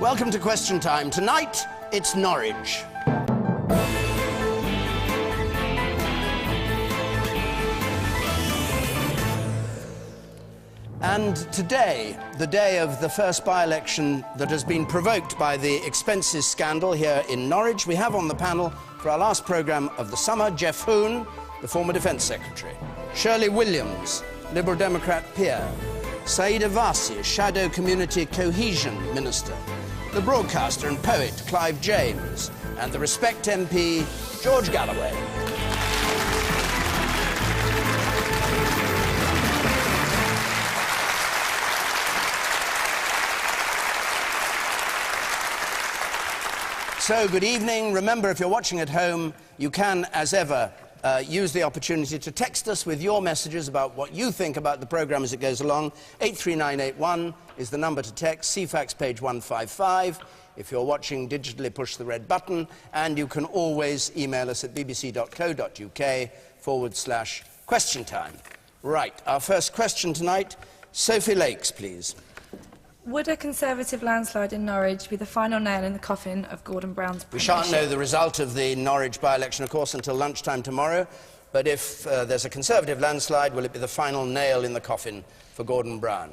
Welcome to Question Time. Tonight, it's Norwich. And today, the day of the first by-election that has been provoked by the expenses scandal here in Norwich, we have on the panel for our last programme of the summer, Geoff Hoon, the former Defence Secretary, Shirley Williams, Liberal Democrat peer, Sayeeda Warsi, Shadow Community Cohesion Minister, the broadcaster and poet Clive James, and the Respect MP, George Galloway. So, good evening. Remember, if you're watching at home, you can, as ever, use the opportunity to text us with your messages about what you think about the programme as it goes along. 83981 is the number to text, CFAX page 155. If you're watching digitally, push the red button, and you can always email us at bbc.co.uk/question time. Right, our first question tonight, Sophie Lakes, please. Would a Conservative landslide in Norwich be the final nail in the coffin of Gordon Brown's premiership? We shan't know the result of the Norwich by-election, of course, until lunchtime tomorrow. But if there's a Conservative landslide, will it be the final nail in the coffin for Gordon Brown?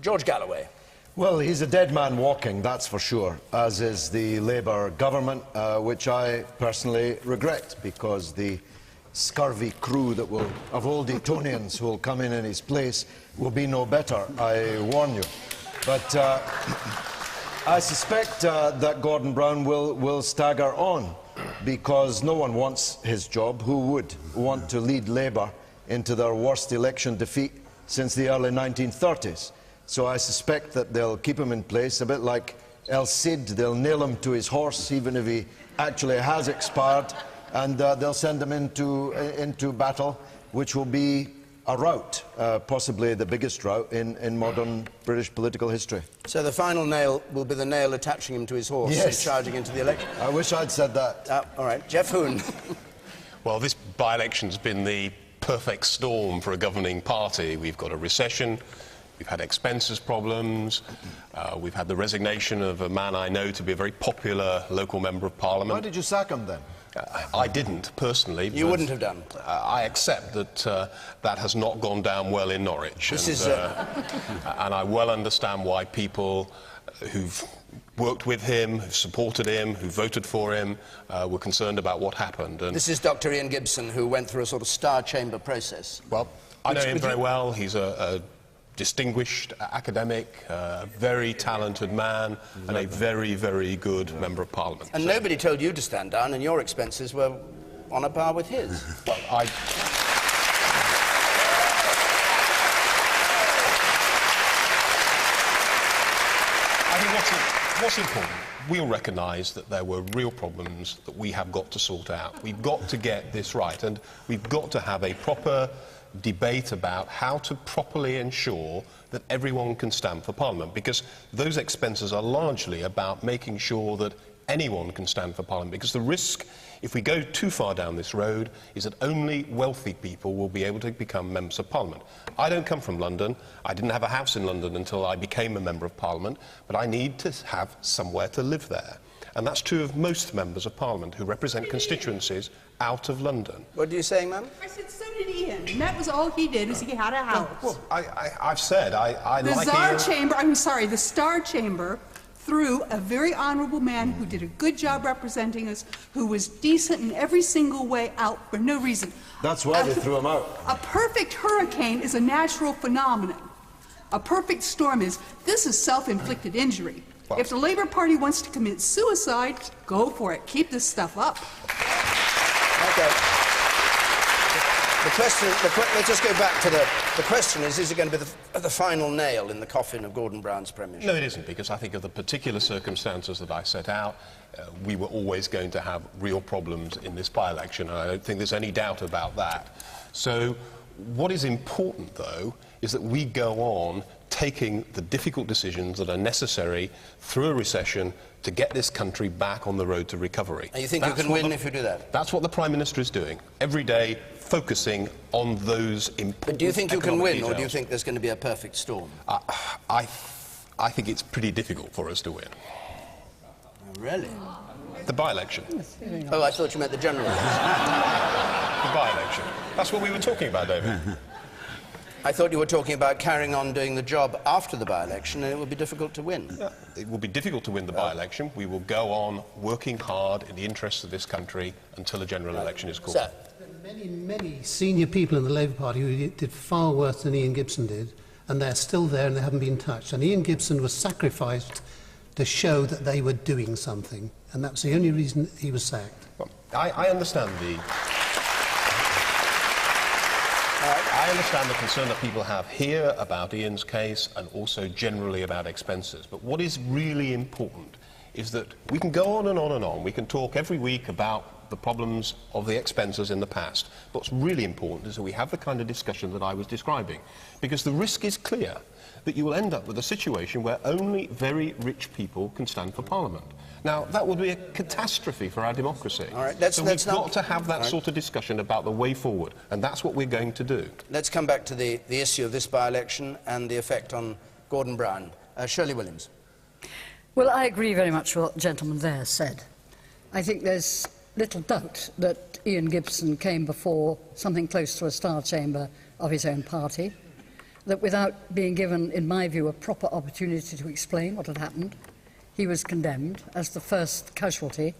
George Galloway. Well, he's a dead man walking, that's for sure, as is the Labour government, which I personally regret, because the scurvy crew that will, of old Etonians who will come in his place will be no better, I warn you. But I suspect that Gordon Brown will stagger on, because no one wants his job. Who would want to lead Labour into their worst election defeat since the early 1930s? So I suspect that they'll keep him in place, a bit like El Cid. They'll nail him to his horse, even if he actually has expired, and they'll send him into battle, which will be a rout, possibly the biggest rout in modern British political history. So the final nail will be the nail attaching him to his horse and charging into the election? I wish I'd said that. All right. Geoff Hoon. Well, this by-election's been the perfect storm for a governing party. We've got a recession, we've had expenses problems, we've had the resignation of a man I know to be a very popular local member of Parliament. Why did you sack him, then? I didn't, personally. You wouldn't have done? I accept that that has not gone down well in Norwich. And I well understand why people who've worked with him, who've supported him, who voted for him, were concerned about what happened. And this is Dr. Ian Gibson, who went through a sort of star chamber process. Well, I know him very well. He's a distinguished academic, very talented man, and a very, very good member of Parliament. And nobody told you to stand down, and your expenses were on a par with his. Well, I think what's important, we'll recognise that there were real problems that we have got to sort out. We've got to get this right, and we've got to have a proper debate about how to properly ensure that everyone can stand for Parliament, because those expenses are largely about making sure that anyone can stand for Parliament, because the risk, if we go too far down this road, is that only wealthy people will be able to become members of Parliament. I don't come from London. I didn't have a house in London until I became a member of Parliament, but I need to have somewhere to live there. And that's true of most members of Parliament who represent constituencies out of London. What are you saying, ma'am? I said, so did Ian. And that was all he did, is he had a house. Well, I've said I the like Tsar Ian. Chamber, I'm sorry, the Star Chamber through a very honourable man who did a good job representing us, who was decent in every single way out for no reason. That's why they threw him out. A perfect hurricane is a natural phenomenon. A perfect storm is, this is self-inflicted injury. Well, if the Labour Party wants to commit suicide, go for it. Keep this stuff up. Okay. The question, let's just go back to the question is it going to be the final nail in the coffin of Gordon Brown's premiership? No, it isn't, because I think of the particular circumstances that I set out, we were always going to have real problems in this by-election, and I don't think there's any doubt about that. So what is important, though, is that we go on taking the difficult decisions that are necessary through a recession to get this country back on the road to recovery. And you think you can win if you do that? That's what the Prime Minister is doing, every day focusing on those important. But do you think you can win, details. or do you think there's going to be a perfect storm? I think it's pretty difficult for us to win. Oh, really? The by-election. Oh, I thought you meant the general election. The by-election. That's what we were talking about, David. I thought you were talking about carrying on doing the job after the by-election, and it would be difficult to win. Yeah, it will be difficult to win the by-election. We will go on working hard in the interests of this country until a general election is called. Sir. Many senior people in the Labour Party who did far worse than Ian Gibson did, and they're still there and they haven't been touched. And Ian Gibson was sacrificed to show that they were doing something, and that's the only reason he was sacked. Well, I understand the concern that people have here about Ian's case and also generally about expenses. But what is really important is that we can go on and on and on. We can talk every week about the problems of the expenses in the past. What's really important is that we have the kind of discussion that I was describing, because the risk is clear that you will end up with a situation where only very rich people can stand for Parliament. Now, that would be a catastrophe for our democracy. All right, so we've got to have that sort of discussion about the way forward, and that's what we're going to do. Let's come back to the issue of this by-election and the effect on Gordon Brown. Shirley Williams. Well, I agree very much with what the gentleman there said. I think there's little doubt that Ian Gibson came before something close to a star chamber of his own party, that without being given, in my view, a proper opportunity to explain what had happened, he was condemned as the first casualty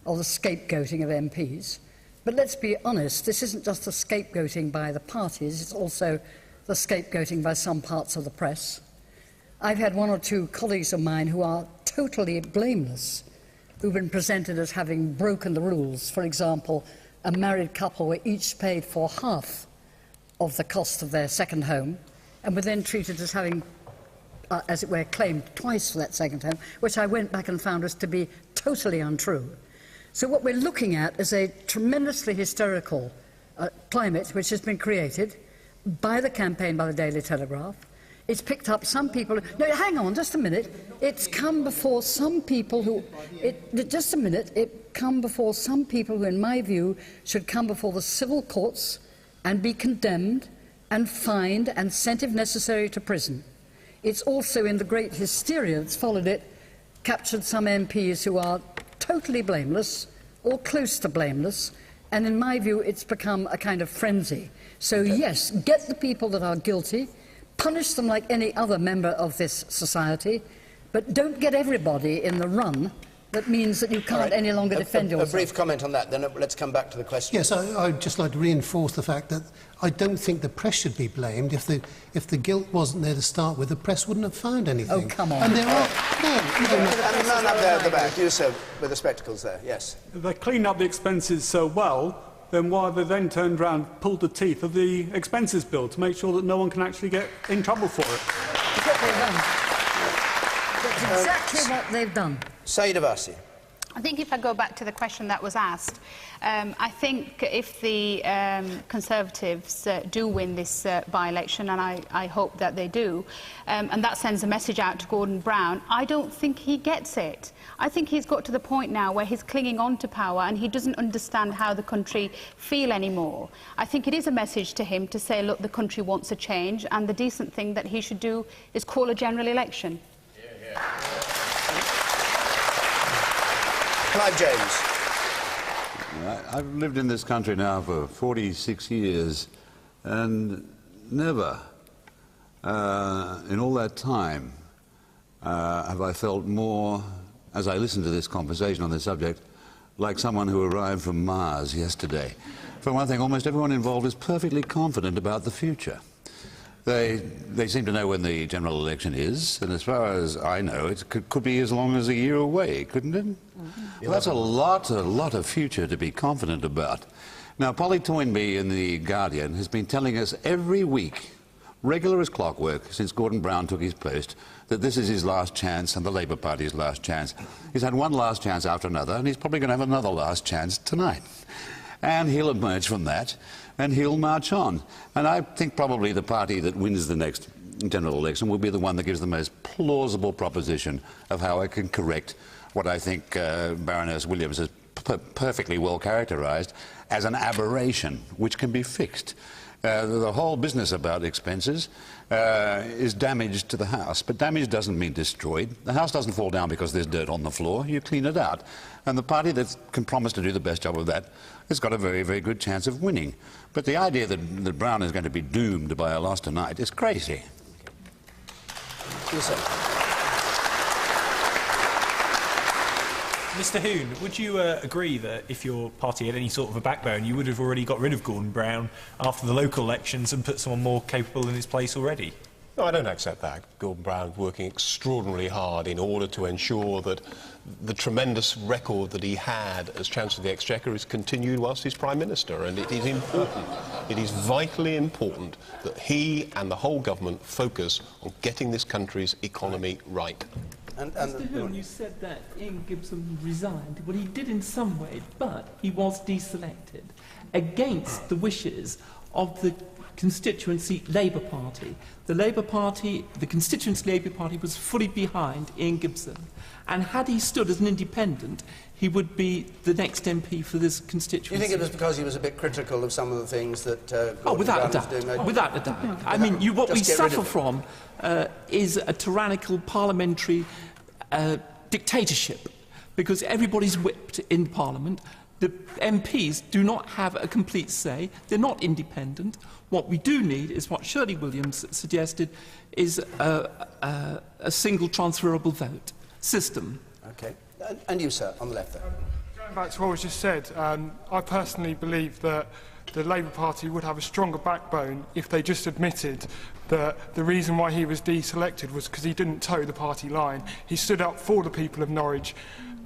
of the scapegoating of MPs. But let's be honest, this isn't just the scapegoating by the parties, it's also the scapegoating by some parts of the press. I've had one or two colleagues of mine who are totally blameless, who've been presented as having broken the rules. For example, a married couple were each paid for half of the cost of their second home and were then treated as having, as it were, claimed twice for that second home, which I went back and found was to be totally untrue. So what we're looking at is a tremendously hysterical climate which has been created by the campaign by the Daily Telegraph. It's picked up some people... No, hang on, just a minute. It's come before some people who... just a minute. It come before some people who, in my view, should come before the civil courts and be condemned and fined and sent, if necessary, to prison. It's also, in the great hysteria that's followed it, captured some MPs who are totally blameless or close to blameless, and in my view, it's become a kind of frenzy. So, yes, get the people that are guilty, punish them like any other member of this society, but don't get everybody in the run. That means that you can't any longer defend yourself. A brief comment on that, then let's come back to the question. Yes, I'd just like to reinforce the fact that I don't think the press should be blamed. If the guilt wasn't there to start with, the press wouldn't have found anything. Oh, come on. And there are... And the man up there at the back, you, sir, with the spectacles there, yes. If they cleaned up the expenses so well, then why have they then turned around and pulled the teeth of the expenses bill to make sure that no one can actually get in trouble for it? That's what they've done. That's exactly what they've done. Sayeeda Warsi. I think if I go back to the question that was asked, I think if the Conservatives do win this by-election, and I hope that they do, and that sends a message out to Gordon Brown, I don't think he gets it. I think he's got to the point now where he's clinging on to power and he doesn't understand how the country feel anymore. I think it is a message to him to say, look, the country wants a change, and the decent thing that he should do is call a general election. Clive James. I've lived in this country now for 46 years, and never in all that time have I felt more, as I listened to this conversation on this subject, like someone who arrived from Mars yesterday. For one thing, almost everyone involved is perfectly confident about the future. They seem to know when the general election is, and as far as I know, it could be as long as a year away, couldn't it? Mm-hmm. Well, that's a lot of future to be confident about. Now, Polly Toynbee in The Guardian has been telling us every week, regular as clockwork, since Gordon Brown took his post, that this is his last chance and the Labour Party's last chance. He's had one last chance after another, and he's probably going to have another last chance tonight. And he'll emerge from that, and he'll march on. And I think probably the party that wins the next general election will be the one that gives the most plausible proposition of how it can correct what I think Baroness Williams has perfectly well characterised as an aberration which can be fixed. The whole business about expenses is damage to the house, but damage doesn't mean destroyed. The house doesn't fall down because there's dirt on the floor. You clean it out. And the party that can promise to do the best job of that has got a very, very good chance of winning. But the idea that Brown is going to be doomed by a loss tonight is crazy. Yes, sir. Mr. Hoon, would you agree that if your party had any sort of a backbone, you would have already got rid of Gordon Brown after the local elections and put someone more capable in his place already? No, I don't accept that. Gordon Brown's working extraordinarily hard in order to ensure that the tremendous record that he had as Chancellor of the Exchequer is continued whilst he's Prime Minister, and it is important, it is vitally important that he and the whole government focus on getting this country's economy right. Mr. Hoon, you said that Ian Gibson resigned. Well, he did in some way, but he was deselected against the wishes of the constituency Labour Party. The Labour Party, the constituency Labour Party, was fully behind Ian Gibson, and had he stood as an independent, he would be the next MP for this constituency. Do you think it was because he was a bit critical of some of the things that without a doubt. Without a doubt. I mean, what we suffer from is a tyrannical parliamentary dictatorship, because everybody's whipped in Parliament. The MPs do not have a complete say. They're not independent. What we do need is what Shirley Williams suggested, is a single transferable vote system. Okay. And you, sir, on the left there. Going back to what was just said, I personally believe that the Labour Party would have a stronger backbone if they just admitted that the reason why he was deselected was because he didn't toe the party line. He stood up for the people of Norwich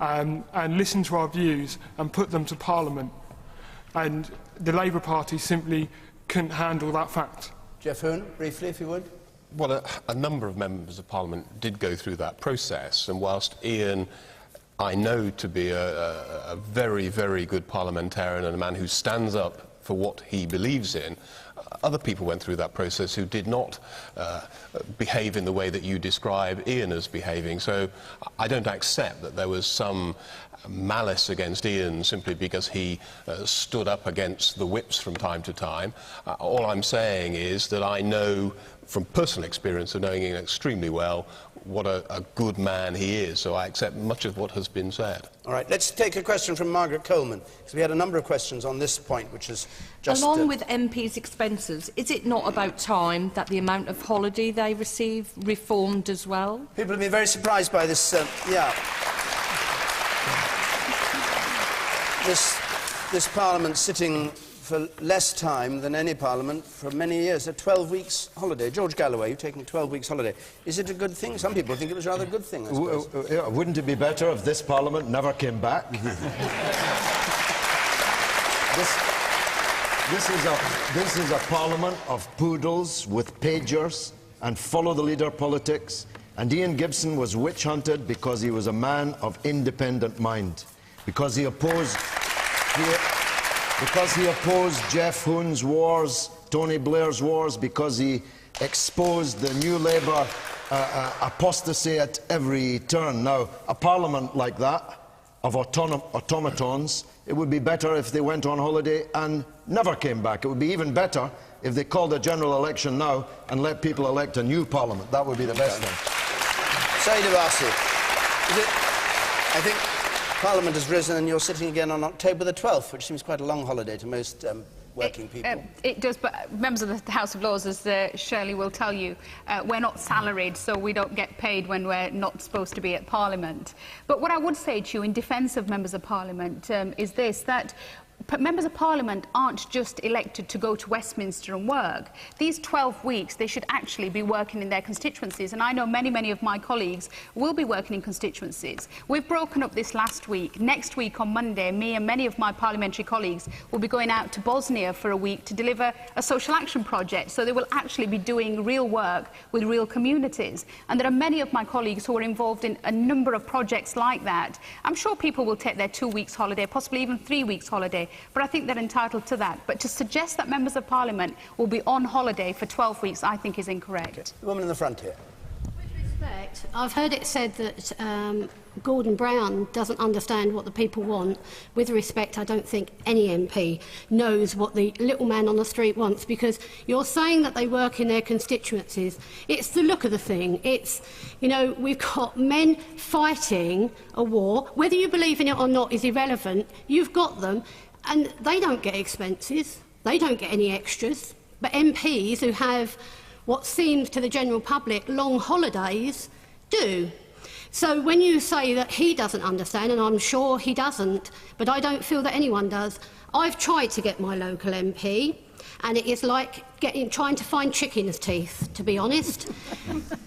and listened to our views and put them to Parliament. And the Labour Party simply couldn't handle that fact. Geoff Hoon, briefly, if you would. Well, a number of members of Parliament did go through that process, and whilst Ian, I know to be a very, very good parliamentarian and a man who stands up for what he believes in, other people went through that process who did not behave in the way that you describe Ian as behaving. So I don't accept that there was some malice against Ian simply because he stood up against the whips from time to time. All I'm saying is that I know from personal experience of knowing Ian extremely well what a good man he is, so I accept much of what has been said. All right, let's take a question from Margaret Coleman, because we had a number of questions on this point, which is just... Along with MPs' expenses, is it not about time that the amount of holiday they receive reformed as well? People have been very surprised by this, this Parliament sitting for less time than any Parliament for many years, a 12 weeks holiday. George Galloway, you're taking 12 weeks holiday. Is it a good thing? Some people think it was a rather good thing, I suppose. Wouldn't it be better if this Parliament never came back? This is a Parliament of poodles with pagers and follow-the-leader politics, and Ian Gibson was witch-hunted because he was a man of independent mind, because he opposed Geoff Hoon's wars, Tony Blair's wars, because he exposed the New Labour apostasy at every turn. Now, a parliament like that, of automatons, it would be better if they went on holiday and never came back. It would be even better if they called a general election now and let people elect a new parliament. That would be the best thing. Sayeeda, I think Parliament has risen and you're sitting again on October the 12th, which seems quite a long holiday to most working people. It does, but members of the House of Lords, as Shirley will tell you, we're not salaried, so we don't get paid when we're not supposed to be at Parliament. But what I would say to you in defence of members of Parliament is this, that members of Parliament aren't just elected to go to Westminster and work. These 12 weeks, they should actually be working in their constituencies, and I know many of my colleagues will be working in constituencies. We've broken up this last week. Next week on Monday, me and many of my parliamentary colleagues will be going out to Bosnia for a week to deliver a social action project, so they will actually be doing real work with real communities. And there are many of my colleagues who are involved in a number of projects like that. I'm sure people will take their 2 weeks holiday, possibly even 3 weeks holiday, but I think they're entitled to that. But to suggest that members of Parliament will be on holiday for 12 weeks, I think is incorrect. Okay. The woman in the front here. respect, I've heard it said that Gordon Brown doesn't understand what the people want. With respect, I don't think any MP knows what the little man on the street wants, because you're saying that they work in their constituencies. It's the look of the thing. It's, you know, we've got men fighting a war. Whether you believe in it or not is irrelevant. You've got them, and they don't get expenses. They don't get any extras. But MPs who have what seems to the general public long holidays do. So when you say that he doesn't understand, and I'm sure he doesn't, but I don't feel that anyone does, I've tried to get my local MP, and it is like trying to find chicken's teeth, to be honest.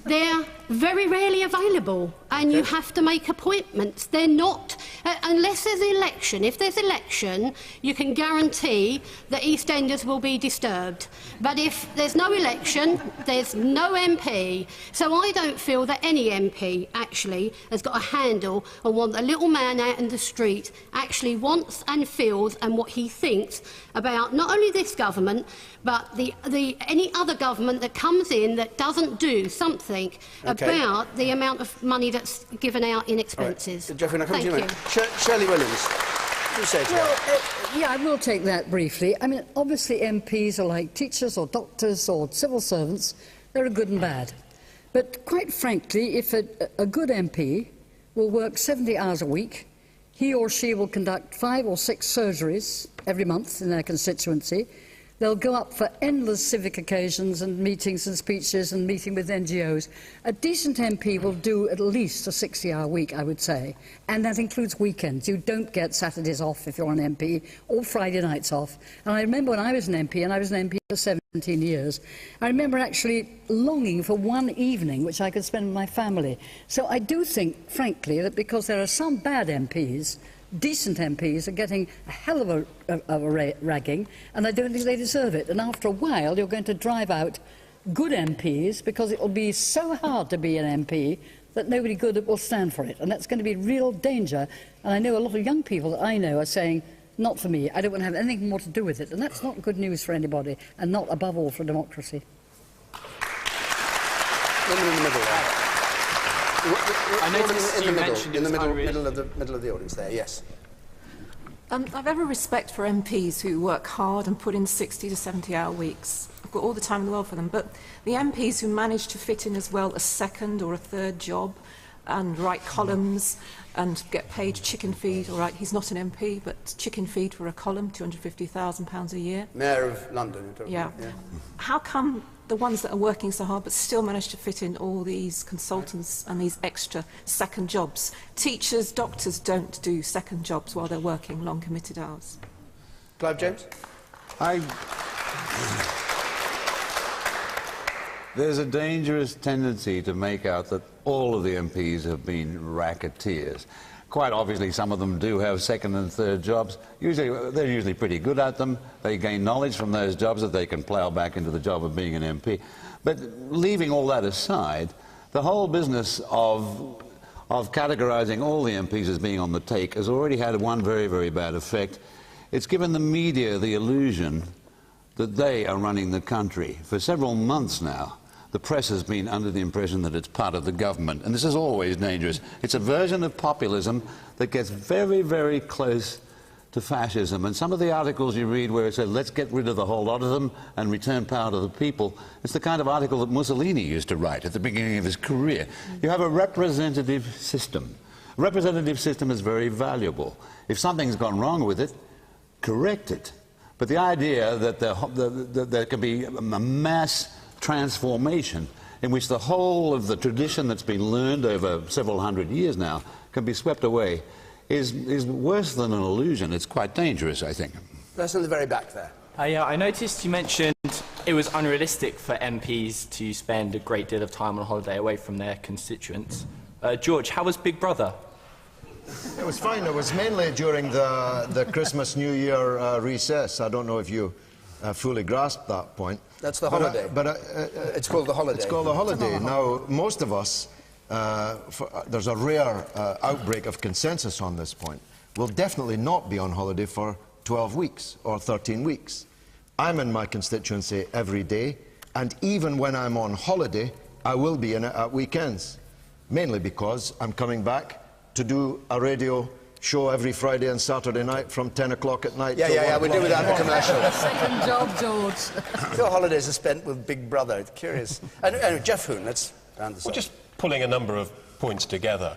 They're very rarely available, and you have to make appointments. They're not, unless there's an election. If there's election, you can guarantee that EastEnders will be disturbed. But if there's no election, there's no MP. So I don't feel that any MP actually has got a handle on what the little man out in the street actually wants and feels, and what he thinks about not only this government, but any other government that comes in that doesn't do something about the amount of money that's given out in expenses. Right. Geoff, when I come Thank to you. Shirley Williams, what do you say to that? Yeah, I will take that briefly. I mean, obviously MPs are like teachers or doctors or civil servants. They're a good and bad. But quite frankly, if a good MP will work 70 hours a week, he or she will conduct 5 or 6 surgeries every month in their constituency. They'll go up for endless civic occasions and meetings and speeches and meeting with NGOs. A decent MP will do at least a 60-hour week, I would say, and that includes weekends. You don't get Saturdays off if you're an MP, or Friday nights off. And I remember when I was an MP, and I was an MP for 17 years, I remember actually longing for one evening which I could spend with my family. So I do think, frankly, that because there are some bad MPs, decent MPs are getting a hell of a ragging, and I don't think they deserve it. And after a while, you're going to drive out good MPs, because it will be so hard to be an MP that nobody good will stand for it. And that's going to be real danger. And I know a lot of young people that I know are saying, not for me, I don't want to have anything more to do with it. And that's not good news for anybody, and not, above all, for democracy. Woman in the middle there. I noticed you mentioned in the middle of the audience there, yes. I've every respect for MPs who work hard and put in 60 to 70-hour weeks. I've got all the time in the world for them. But the MPs who manage to fit in as well a second or a third job and write columns and get paid chicken feed, all right, he's not an MP, but chicken feed for a column, £250,000 a year. Mayor of London. Yeah. How come the ones that are working so hard but still manage to fit in all these consultants and these extra second jobs? Teachers, doctors don't do second jobs while they're working long committed hours. Clive James? There's a dangerous tendency to make out that all of the MPs have been racketeers. Quite obviously, some of them do have second and third jobs. They're usually pretty good at them. They gain knowledge from those jobs that they can plough back into the job of being an MP. But leaving all that aside, the whole business of categorising all the MPs as being on the take has already had one very, very bad effect. It's given the media the illusion that they are running the country. For several months now, the press has been under the impression that it's part of the government, and this is always dangerous. It's a version of populism that gets very, very close to fascism. And some of the articles you read where it says, let's get rid of the whole lot of them and return power to the people, it's the kind of article that Mussolini used to write at the beginning of his career. You have a representative system. A representative system is very valuable. If something's gone wrong with it, correct it. But the idea that there can be a mass transformation in which the whole of the tradition that's been learned over several hundred years now can be swept away is worse than an illusion. It's quite dangerous, I think. Person in the very back there. Yeah, I noticed you mentioned it was unrealistic for MPs to spend a great deal of time on holiday away from their constituents. George, how was Big Brother? It was fine. It was mainly during the Christmas, New Year recess. I don't know if you fully grasped that point. That's the holiday. It's called the holiday. It's called the holiday. Now, most of us, there's a rare outbreak of consensus on this point, will definitely not be on holiday for 12 weeks or 13 weeks. I'm in my constituency every day, and even when I'm on holiday, I will be in it at weekends. mainly because I'm coming back to do a radio show every Friday and Saturday night from 10 o'clock at night. Yeah, we'll do without the commercial. Second job, George. Your holidays are spent with Big Brother. It's curious. And Geoff Hoon, let's round this up. Just pulling a number of points together.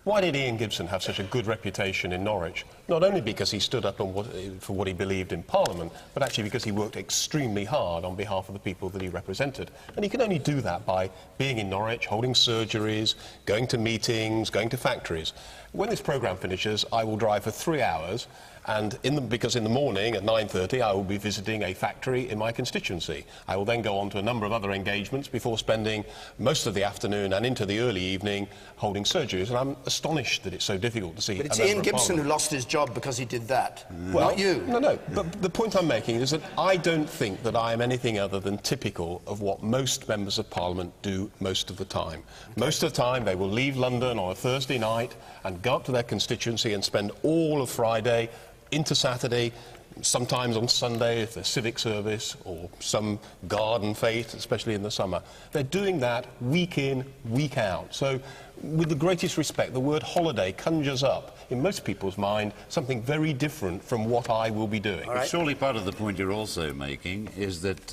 Why did Ian Gibson have such a good reputation in Norwich? Not only because he stood up for what he believed in Parliament, but actually because he worked extremely hard on behalf of the people that he represented. And he can only do that by being in Norwich, holding surgeries, going to meetings, going to factories. When this programme finishes, I will drive for 3 hours, and because in the morning at 9:30 I will be visiting a factory in my constituency. I will then go on to a number of other engagements before spending most of the afternoon and into the early evening holding surgeries, and I'm astonished that it's so difficult to see. But it's Ian Gibson who lost his job because he did that, well, not you. No, but the point I'm making is that I don't think that I am anything other than typical of what most members of Parliament do most of the time. Okay. Most of the time they will leave London on a Thursday night and go up to their constituency and spend all of Friday into Saturday, sometimes on Sunday if there's civic service or some garden fete, especially in the summer. They're doing that week in, week out. So, with the greatest respect, the word holiday conjures up, in most people's mind, something very different from what I will be doing. Right. Surely part of the point you're also making is that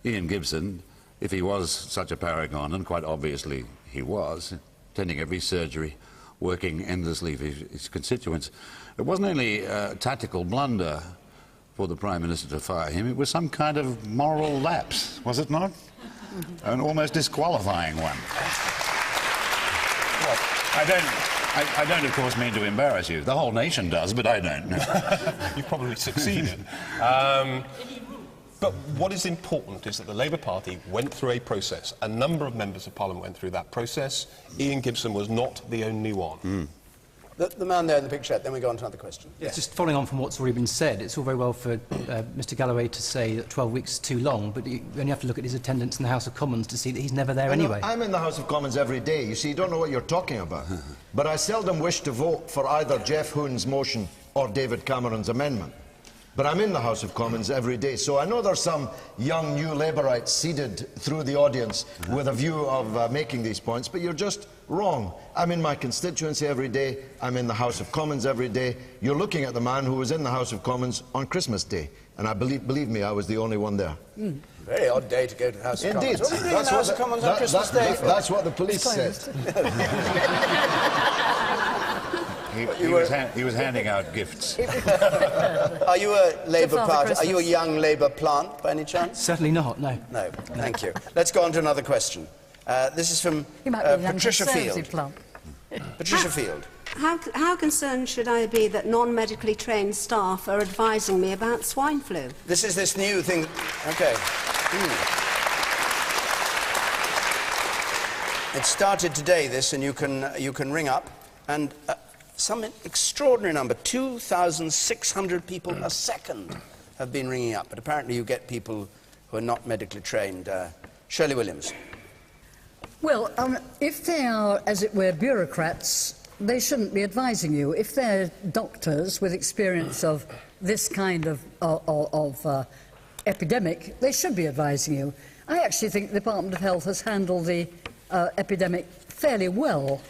Ian Gibson, if he was such a paragon, and quite obviously he was, attending every surgery, working endlessly for his constituents, it wasn't only a tactical blunder for the Prime Minister to fire him, it was some kind of moral lapse, was it not? An almost disqualifying one. Well, I don't, of course, mean to embarrass you. The whole nation does, but I don't. You've probably succeeded. But what is important is that the Labour Party went through a process. A number of members of Parliament went through that process. Ian Gibson was not the only one. The man there in the picture, then we go on to another question. Yes. Just following on from what's already been said, it's all very well for Mr Galloway to say that 12 weeks is too long, but you only have to look at his attendance in the House of Commons to see that he's never there anyway. I'm in the House of Commons every day. You see, you don't know what you're talking about. But I seldom wish to vote for either Geoff Hoon's motion or David Cameron's amendment. But I'm in the House of Commons every day, so I know there's some young new Labourites seated through the audience with a view of making these points, but you're just wrong. I'm in my constituency every day, I'm in the House of Commons every day. You're looking at the man who was in the House of Commons on Christmas Day, and I believe me, I was the only one there. Very odd day to go to the House of Indeed. Commons. What are you doing in the House of Commons on Christmas Day for? That's what the police said. He was handing out gifts. Are you a Labour Party? Are you a young Labour plant, by any chance? Certainly not, no. No, thank you. Let's go on to another question. This is from Patricia Field. Patricia Field. How concerned should I be that non-medically trained staff are advising me about swine flu? This is this new thing. OK. It started today, this, and you can ring up, and some extraordinary number, 2,600 people a second have been ringing up, but apparently you get people who are not medically trained. Shirley Williams. Well, if they are, as it were, bureaucrats, they shouldn't be advising you. If they're doctors with experience of this kind of epidemic, they should be advising you. I actually think the Department of Health has handled the epidemic fairly well,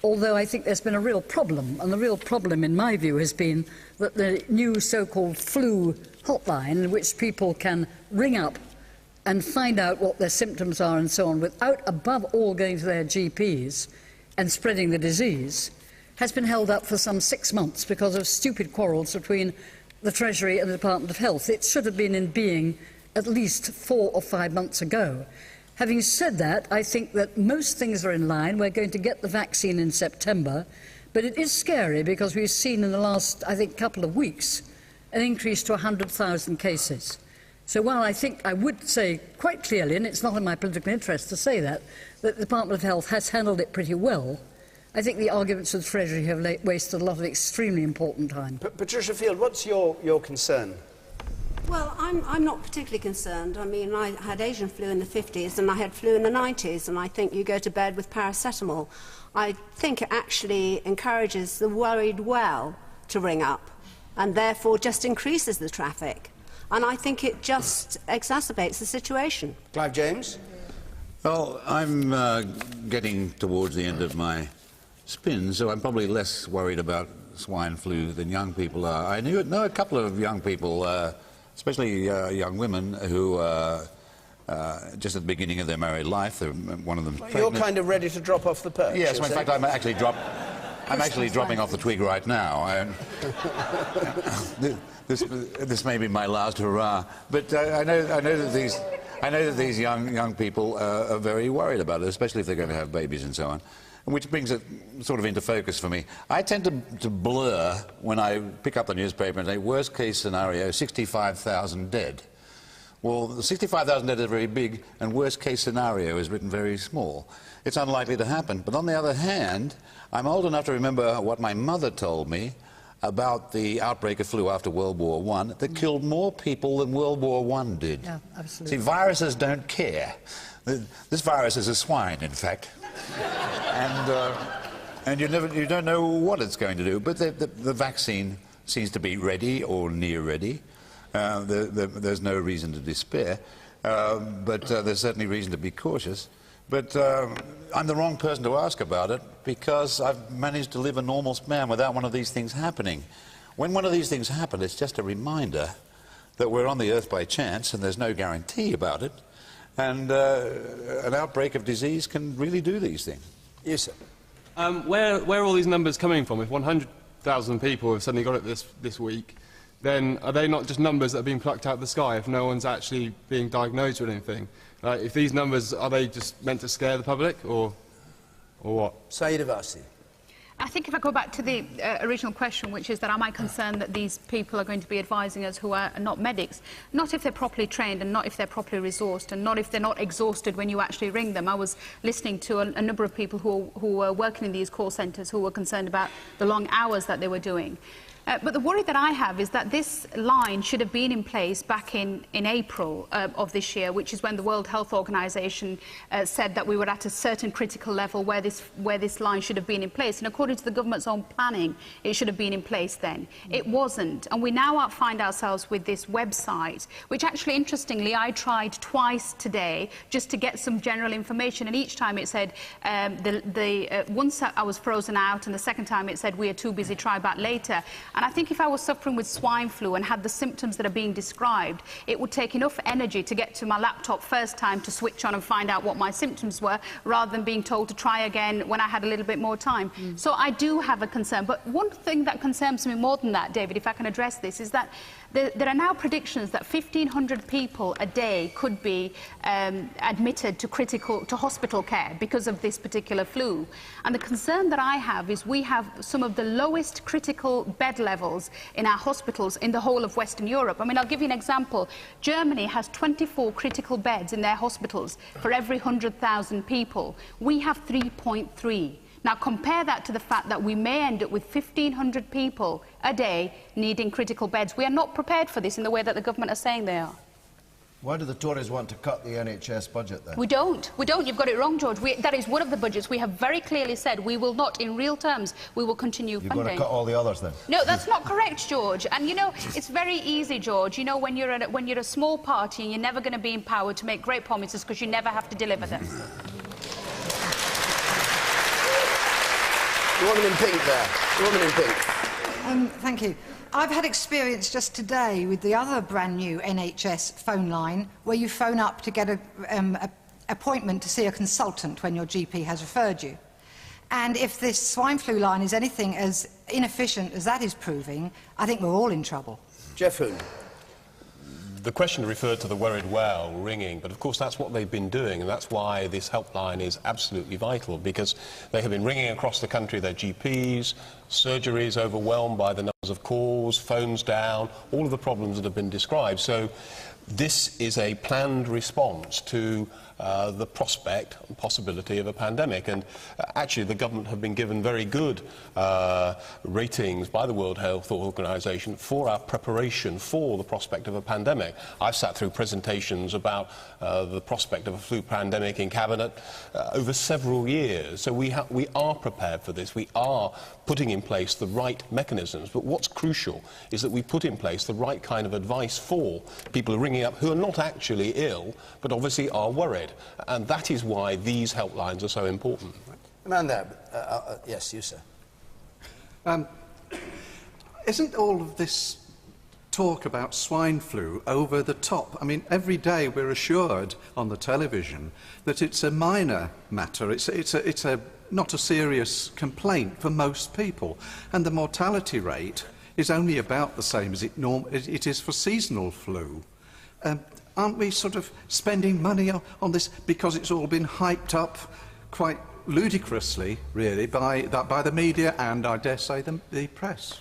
although I think there's been a real problem, and the real problem, in my view, has been that the new so-called flu hotline, in which people can ring up and find out what their symptoms are and so on, without, above all, going to their GPs and spreading the disease, has been held up for some 6 months because of stupid quarrels between the Treasury and the Department of Health. It should have been in being at least 4 or 5 months ago. Having said that, I think that most things are in line. We're going to get the vaccine in September, but it is scary because we've seen in the last, I think, couple of weeks an increase to 100,000 cases. So while I think I would say quite clearly, and it's not in my political interest to say that the Department of Health has handled it pretty well, I think the arguments of the Treasury have wasted a lot of extremely important time. Patricia Field, what's your concern? Well, I'm not particularly concerned. I mean, I had Asian flu in the 50s and I had flu in the 90s, and I think you go to bed with paracetamol. I think it actually encourages the worried well to ring up and therefore just increases the traffic. And I think it just exacerbates the situation. Clive James? Well, I'm getting towards the end of my spin, so I'm probably less worried about swine flu than young people are. I know a couple of young people, especially young women, who just at the beginning of their married life, one of them. You're kind of ready to drop off the perch. Yes, well, in fact, I'm actually dropping off the twig right now. This may be my last hurrah, but I know that these young people are very worried about it, especially if they're going to have babies and so on. Which brings it sort of into focus for me. I tend to blur when I pick up the newspaper and say, worst case scenario, 65,000 dead. Well, the 65,000 dead is very big, and worst case scenario is written very small. It's unlikely to happen. But on the other hand, I'm old enough to remember what my mother told me about the outbreak of flu after World War I that killed more people than World War I did. Yeah, absolutely. See, viruses don't care. This virus is a swine, in fact. And you don't know what it's going to do. But the vaccine seems to be ready or near ready. There's no reason to despair, but there's certainly reason to be cautious. But I'm the wrong person to ask about it because I've managed to live a normal man without one of these things happening. When one of these things happens, it's just a reminder that we're on the earth by chance and there's no guarantee about it. And an outbreak of disease can really do these things. Yes, sir. Where are all these numbers coming from? If 100,000 people have suddenly got it this week, then are they not just numbers that are being plucked out of the sky if no one's actually being diagnosed with anything? If these numbers, are they just meant to scare the public, or what? Sayeeda Warsi. I think if I go back to the original question, which is that am I concerned that these people are going to be advising us who are not medics, not if they're properly trained and not if they're properly resourced and not if they're not exhausted when you actually ring them. I was listening to a number of people who were working in these call centres who were concerned about the long hours that they were doing. But the worry that I have is that this line should have been in place back in April of this year, which is when the World Health Organization said that we were at a certain critical level where this line should have been in place. And according to the government's own planning, it should have been in place then. It wasn't. And we now find ourselves with this website, which actually, interestingly, I tried twice today just to get some general information. And each time it said, once I was frozen out, and the second time it said, we are too busy, try back later. And I think if I was suffering with swine flu and had the symptoms that are being described, it would take enough energy to get to my laptop first time to switch on and find out what my symptoms were, rather than being told to try again when I had a little bit more time. So I do have a concern. But one thing that concerns me more than that, David, if I can address this, is that there are now predictions that 1,500 people a day could be admitted to hospital care because of this particular flu. And the concern that I have is we have some of the lowest critical bed levels in our hospitals in the whole of Western Europe. I mean, I'll give you an example. Germany has 24 critical beds in their hospitals for every 100,000 people. We have 3.3. Now, compare that to the fact that we may end up with 1,500 people a day needing critical beds. We are not prepared for this in the way that the government are saying they are. Why do the Tories want to cut the NHS budget, then? We don't. We don't. You've got it wrong, George. That is one of the budgets. We have very clearly said we will not, in real terms, we will continue funding. You're going to cut all the others, then? No, that's not correct, George. And, you know, it's very easy, George. You know, when you're a small party and you're never going to be empowered to make great promises because you never have to deliver them. The woman in pink there. The woman in pink. Thank you. I've had experience just today with the other brand new NHS phone line where you phone up to get an appointment to see a consultant when your GP has referred you. And if this swine flu line is anything as inefficient as that is proving, I think we're all in trouble. Geoff Hoon. The question referred to the worried well ringing, but of course that's what they've been doing, and that's why this helpline is absolutely vital, because they have been ringing across the country their GPs, surgeries overwhelmed by the numbers of calls, phones down, all of the problems that have been described. So this is a planned response to the prospect and possibility of a pandemic. And actually the government have been given very good ratings by the World Health Organization for our preparation for the prospect of a pandemic. I've sat through presentations about the prospect of a flu pandemic in Cabinet over several years. So we are prepared for this. We are putting in place the right mechanisms. But what's crucial is that we put in place the right kind of advice for people who are ringing up who are not actually ill, but obviously are worried. avoid. And that is why these helplines are so important. The man there. Yes, you, sir. Isn't all of this talk about swine flu over the top? I mean, every day we're assured on the television that it's a minor matter. It's not a serious complaint for most people, and the mortality rate is only about the same as it is for seasonal flu. Aren't we sort of spending money on this because it's all been hyped up quite ludicrously, really, by the media and, I dare say, the press?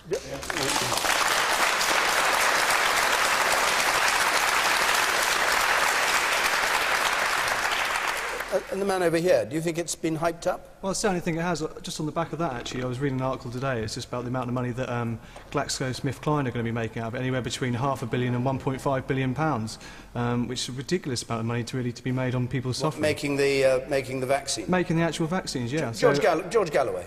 And the man over here, do you think it's been hyped up? Well, I certainly think it has. Just on the back of that, actually, I was reading an article today. It's just about the amount of money that GlaxoSmithKline are going to be making out of it, anywhere between £500 million and £1.5 billion, which is a ridiculous amount of money to be made on people suffering. Making the vaccine? Making the actual vaccines, yeah. George Galloway.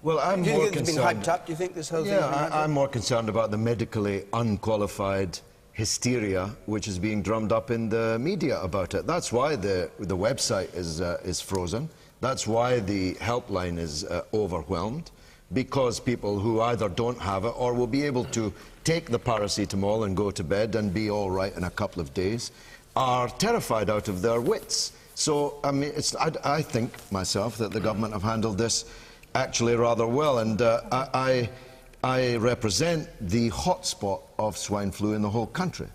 Well, I'm do you more think it's concerned. been hyped up? Do you think this whole thing? Yeah, I'm more concerned about the medically unqualified hysteria which is being drummed up in the media about it. That's why the website is frozen. That's why the helpline is overwhelmed, because people who either don't have it or will be able to take the paracetamol and go to bed and be all right in a couple of days are terrified out of their wits. So, I mean, I think myself that the government have handled this actually rather well, and I represent the hotspot of swine flu in the whole country.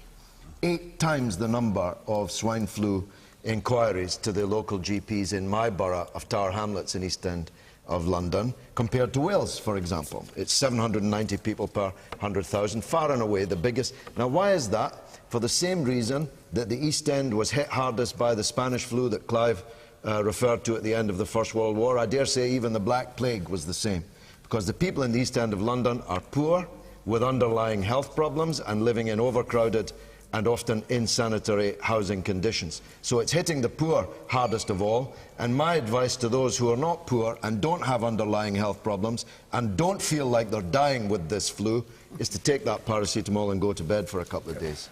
8 times the number of swine flu inquiries to the local GPs in my borough of Tower Hamlets in East End of London compared to Wales, for example. It's 790 people per 100,000, far and away the biggest. Now, why is that? For the same reason that the East End was hit hardest by the Spanish flu that Clive referred to at the end of the First World War. I dare say even the Black Plague was the same. Because the people in the East End of London are poor, with underlying health problems and living in overcrowded and often insanitary housing conditions. So it's hitting the poor hardest of all, and my advice to those who are not poor and don't have underlying health problems and don't feel like they're dying with this flu is to take that paracetamol and go to bed for a couple of days.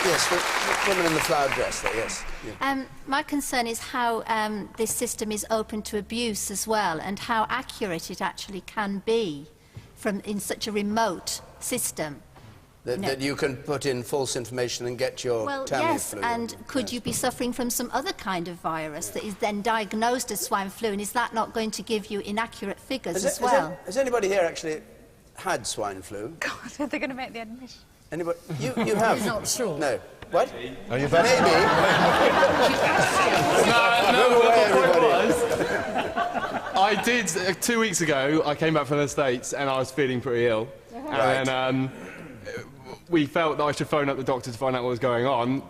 Yes, the woman in the flowered dress there, yes. Yeah. My concern is how this system is open to abuse as well, and how accurate it actually can be in such a remote system. That you can put in false information and get your Tamiflu. And could you be suffering from some other kind of virus that is then diagnosed as swine flu, and is that not going to give you inaccurate figures as well? Has anybody here actually had swine flu? God, are they going to make the admission? Anybody? You have? I'm not sure. No. What? Are you Maybe. I did, 2 weeks ago, I came back from the States and I was feeling pretty ill. Right. And then we felt that I should phone up the doctor to find out what was going on.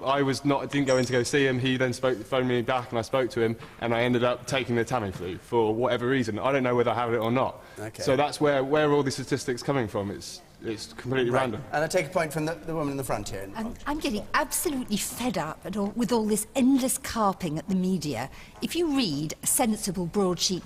Didn't go in to go see him. He then phoned me back and I spoke to him, and I ended up taking the Tamiflu for whatever reason. I don't know whether I have it or not. Okay. So that's where all these statistics coming from. It's completely random. And I take a point from the woman in the front here. I'm getting absolutely fed up with all this endless carping at the media. If you read a sensible broadsheet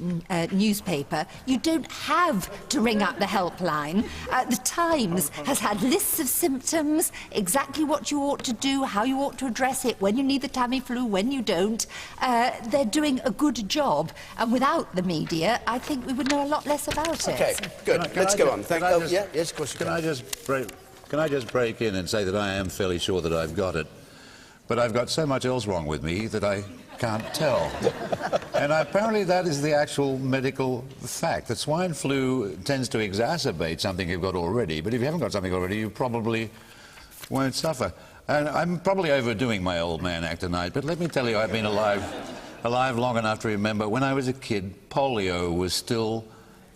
newspaper, you don't have to ring up the helpline. The Times has had lists of symptoms, exactly what you ought to do, how you ought to address it, when you need the Tamiflu, when you don't. They're doing a good job, and without the media, I think we would know a lot less about it. Okay, good. Let's go on. Yes, of course. Can I just break in and say that I am fairly sure that I've got it, but I've got so much else wrong with me that I can't tell. And apparently that is the actual medical fact, that swine flu tends to exacerbate something you've got already, but if you haven't got something already, you probably won't suffer. And I'm probably overdoing my old man act tonight, but let me tell you, I've been alive long enough to remember when I was a kid, polio was still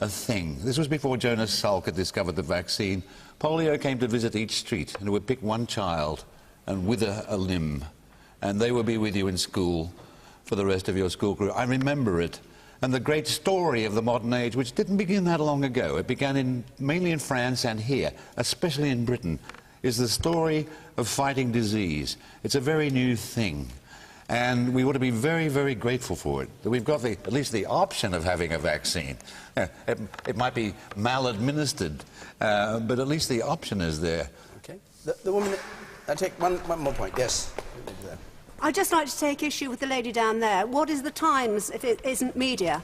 a thing. This was before Jonas Salk had discovered the vaccine. Polio came to visit each street, and it would pick one child and wither a limb, and they would be with you in school for the rest of your school career. I remember it. And the great story of the modern age, which didn't begin that long ago, it began mainly in France and here, especially in Britain, is the story of fighting disease. It's a very new thing. And we ought to be very, very grateful for it, that we've got at least the option of having a vaccine. It might be maladministered, but at least the option is there. Okay. The woman... I'll take one more point. Yes. I'd just like to take issue with the lady down there. What is the Times if it isn't media?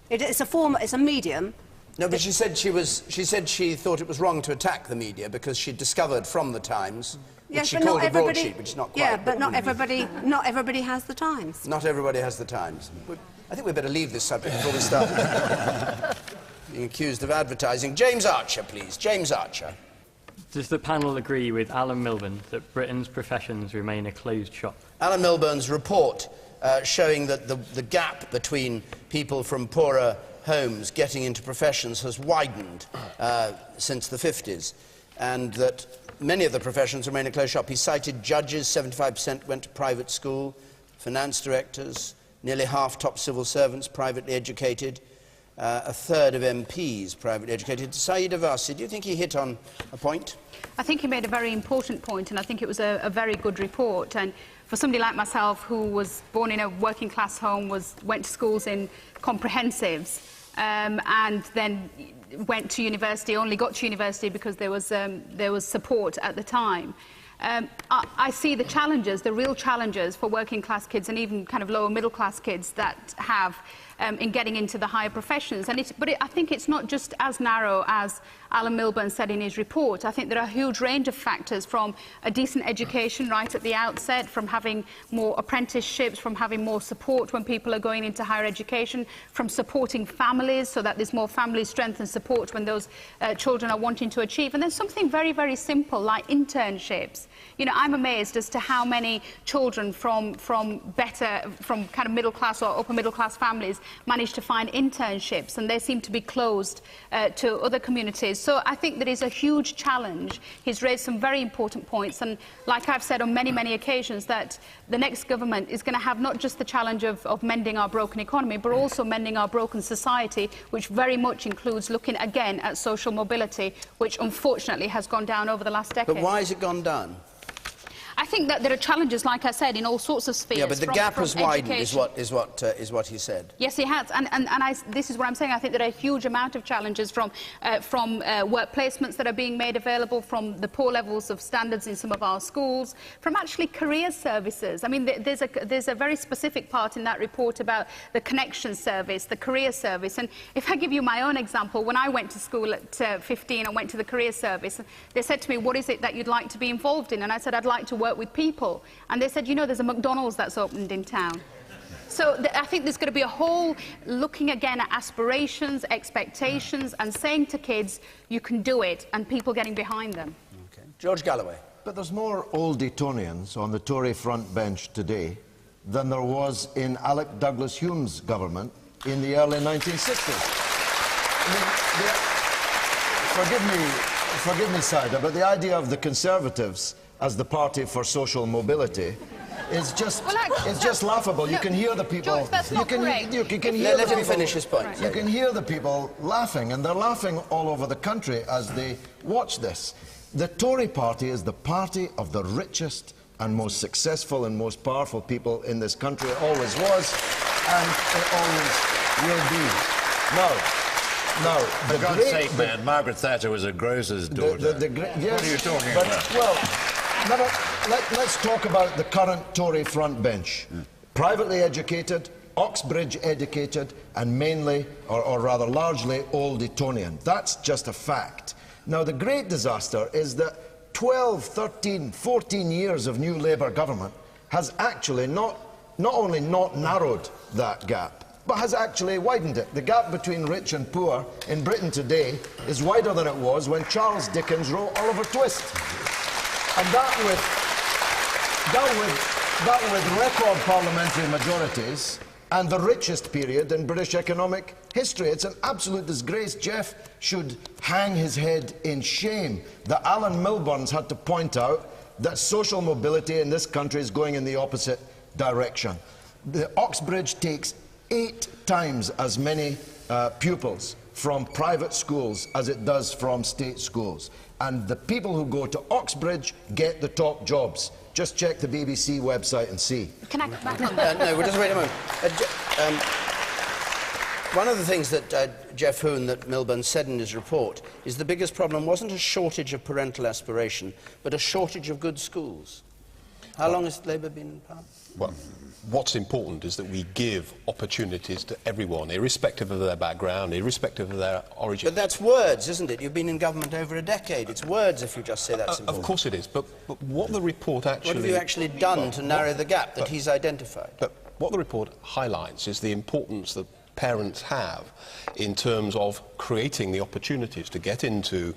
It's a medium. No, but she said she thought it was wrong to attack the media because she discovered from the Times, which she called a broadsheet, which is not quite. Yeah, but not everybody has the Times. Not everybody has the Times. I think we better leave this subject before we start being accused of advertising. James Archer, please. James Archer. Does the panel agree with Alan Milburn that Britain's professions remain a closed shop? Alan Milburn's report showing that the gap between people from poorer homes getting into professions has widened since the 50s, and that many of the professions remain a closed shop. He cited judges, 75% went to private school, finance directors, nearly half top civil servants privately educated, a third of MPs privately educated. Sayeeda, Warsi, do you think he hit on a point? I think he made a very important point, and I think it was a very good report. And for somebody like myself, who was born in a working class home, went to schools in comprehensives, and then went to university, only got to university because there was support at the time. I see the challenges, the real challenges for working class kids and even kind of lower middle class kids that have in getting into the higher professions. But I think it's not just as narrow as Alan Milburn said in his report. I think there are a huge range of factors, from a decent education right at the outset, from having more apprenticeships, from having more support when people are going into higher education, from supporting families so that there's more family strength and support when those children are wanting to achieve. And there's something very, very simple like internships. You know, I'm amazed as to how many children from kind of middle class or upper middle class families manage to find internships, and they seem to be closed to other communities. So I think there is a huge challenge. He's raised some very important points, and like I've said on many, many occasions, that the next government is going to have not just the challenge of mending our broken economy, but also mending our broken society, which very much includes looking again at social mobility, which unfortunately has gone down over the last decade. But why has it gone down? I think that there are challenges, like I said, in all sorts of spheres. Yeah, but the gap has widened, is what he said. Yes, he has, and this is what I'm saying. I think there are a huge amount of challenges from work placements that are being made available, from the poor levels of standards in some of our schools, from actually career services. I mean, there's a very specific part in that report about the connection service, the career service. And if I give you my own example, when I went to school at 15 and went to the career service, they said to me, "What is it that you'd like to be involved in?" And I said, "I'd like to work with people." And they said, "You know, there's a McDonald's that's opened in town." So I think there's going to be a whole looking again at aspirations, expectations, and saying to kids, you can do it, and people getting behind them. Okay. George Galloway. But there's more old Etonians on the Tory front bench today than there was in Alec Douglas Hume's government in the early 1960s. I mean, forgive me, Sayeeda, but the idea of the Conservatives as the party for social mobility is just laughable. No, you can hear the people. George, that's not correct. You can hear let him finish his point. You can hear the people laughing, and they're laughing all over the country as they watch this. The Tory party is the party of the richest and most successful and most powerful people in this country. It always was, and it always will be. No, for God's sake, man, Margaret Thatcher was a grocer's daughter. Yes, what are you talking about? Well, let's talk about the current Tory front bench. Privately educated, Oxbridge educated, and mainly, or rather largely, old Etonian. That's just a fact. Now, the great disaster is that 12, 13, 14 years of new Labour government has actually not only not narrowed that gap, but has actually widened it. The gap between rich and poor in Britain today is wider than it was when Charles Dickens wrote Oliver Twist. And that with record parliamentary majorities and the richest period in British economic history. It's an absolute disgrace. Geoff should hang his head in shame that Alan Milburn's had to point out that social mobility in this country is going in the opposite direction. The Oxbridge takes 8 times as many pupils from private schools as it does from state schools. And the people who go to Oxbridge get the top jobs. Just check the BBC website and see. Can I come back on no, we'll just wait a moment. One of the things that Geoff Hoon, that Milburn said in his report, is the biggest problem wasn't a shortage of parental aspiration, but a shortage of good schools. How long has Labour been in power? Well, what's important is that we give opportunities to everyone, irrespective of their background, irrespective of their origin. But that's words, isn't it? You've been in government over a decade. It's words if you just say that's important. Of course it is, but what the report actually... What have you actually done to narrow the gap that he's identified? But what the report highlights is the importance that parents have in terms of creating the opportunities to get into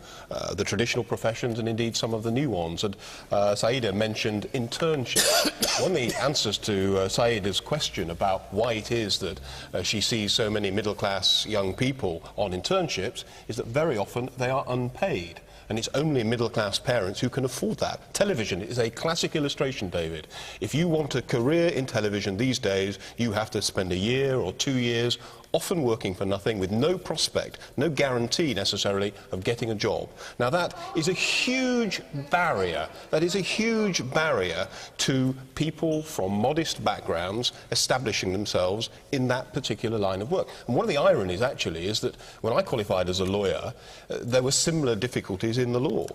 the traditional professions and indeed some of the new ones. And Sayeeda mentioned internships. One of the answers to Sayeeda's question about why it is that she sees so many middle-class young people on internships is that very often they are unpaid. And it's only middle-class parents who can afford that. Television is a classic illustration, David. If you want a career in television these days, you have to spend a year or 2 years often working for nothing with no prospect, no guarantee necessarily of getting a job. Now that is a huge barrier. That is a huge barrier to people from modest backgrounds establishing themselves in that particular line of work. And one of the ironies actually is that when I qualified as a lawyer, there were similar difficulties in the law.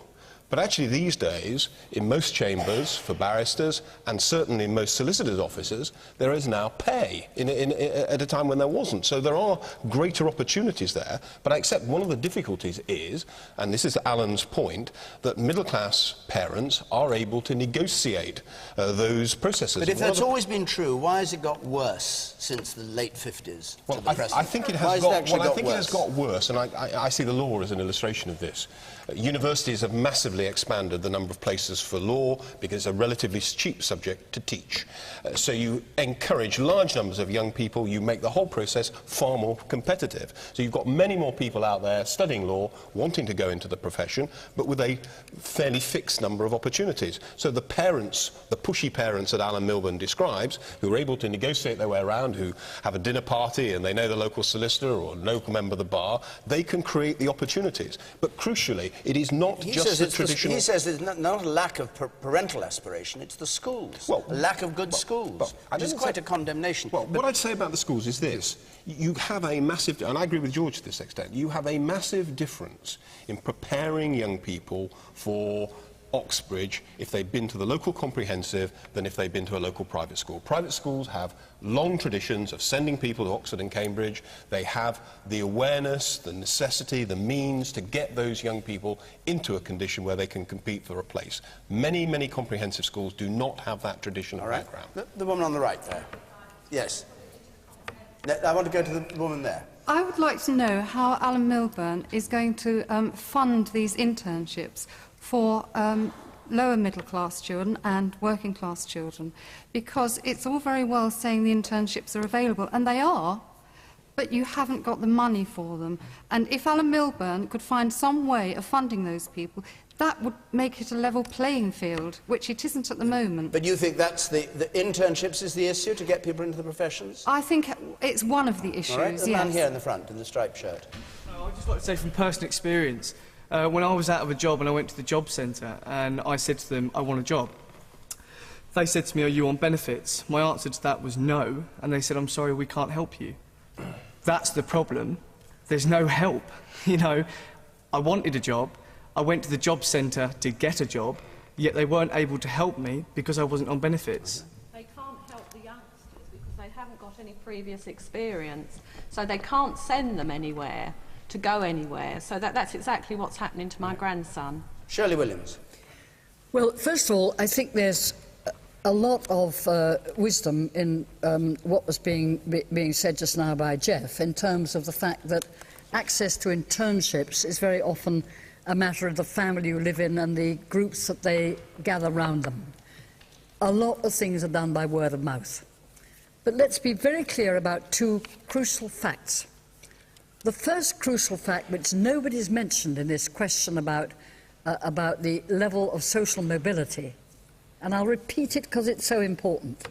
But actually these days, in most chambers for barristers, and certainly in most solicitors' offices, there is now pay at a time when there wasn't. So there are greater opportunities there. But I accept one of the difficulties is, and this is Alan's point, that middle-class parents are able to negotiate those processes. But if that's always been true, why has it got worse since the late 50s to the present? I think it has got worse, and I see the law as an illustration of this. Universities have massively expanded the number of places for law because it's a relatively cheap subject to teach. So you encourage large numbers of young people, you make the whole process far more competitive. So you've got many more people out there studying law, wanting to go into the profession, but with a fairly fixed number of opportunities. So the parents, the pushy parents that Alan Milburn describes, who are able to negotiate their way around, who have a dinner party and they know the local solicitor or local member of the bar, they can create the opportunities. But crucially, it is not just the traditional... He says there's not a lack of parental aspiration, it's the schools. Well, a lack of good schools, which is quite a condemnation. Well, what I'd say about the schools is this. You have a massive... And I agree with George to this extent. You have a massive difference in preparing young people for Oxbridge if they've been to the local comprehensive than if they've been to a local private school. Private schools have long traditions of sending people to Oxford and Cambridge. They have the awareness, the necessity, the means to get those young people into a condition where they can compete for a place. Many, many comprehensive schools do not have that traditional background. The woman on the right there. Yes. I want to go to the woman there. I would like to know how Alan Milburn is going to fund these internships for lower middle class children and working class children, because it's all very well saying the internships are available, and they are, but you haven't got the money for them. And if Alan Milburn could find some way of funding those people, that would make it a level playing field, which it isn't at the moment. But you think that's the internships is the issue, to get people into the professions? I think it's one of the issues, all right, the yes. man here in the front, in the striped shirt. I'd just like to say from personal experience, when I was out of a job and I went to the job centre and I said to them, I want a job. They said to me, are you on benefits? My answer to that was no, and they said, I'm sorry, we can't help you. That's the problem. There's no help. You know, I wanted a job, I went to the job centre to get a job, yet they weren't able to help me because I wasn't on benefits. They can't help the youngsters because they haven't got any previous experience, so they can't send them anywhere to go anywhere. So that's exactly what's happening to my grandson. Shirley Williams. Well, first of all, I think there's a lot of wisdom in what was being said just now by Geoff in terms of the fact that access to internships is very often a matter of the family you live in and the groups that they gather round them. A lot of things are done by word of mouth. But let's be very clear about two crucial facts. The first crucial fact, which nobody's mentioned in this question about the level of social mobility, and I'll repeat it because it's so important.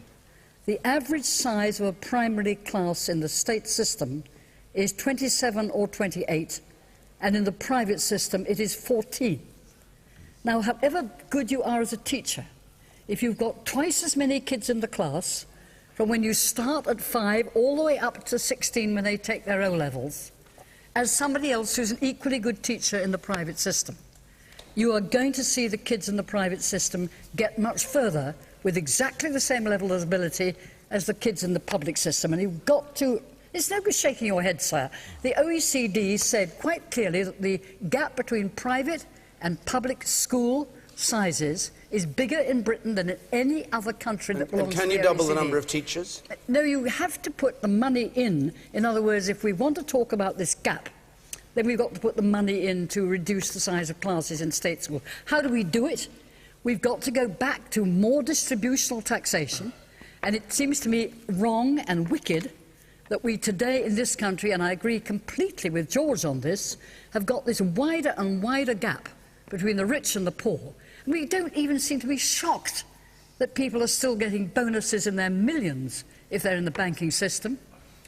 The average size of a primary class in the state system is 27 or 28, and in the private system it is 14. Now, however good you are as a teacher, if you've got twice as many kids in the class, from when you start at 5 all the way up to 16 when they take their O-levels, as somebody else who's an equally good teacher in the private system. You are going to see the kids in the private system get much further with exactly the same level of ability as the kids in the public system. And you've got to... It's no good shaking your head, sir. The OECD said quite clearly that the gap between private and public school sizes is bigger in Britain than in any other country that belongs to the OECD. And can you double the number of teachers? No, you have to put the money in. In other words, if we want to talk about this gap, then we've got to put the money in to reduce the size of classes in state schools. How do we do it? We've got to go back to more distributional taxation, and it seems to me wrong and wicked that we today in this country, and I agree completely with George on this, have got this wider and wider gap between the rich and the poor. And we don't even seem to be shocked that people are still getting bonuses in their millions if they're in the banking system,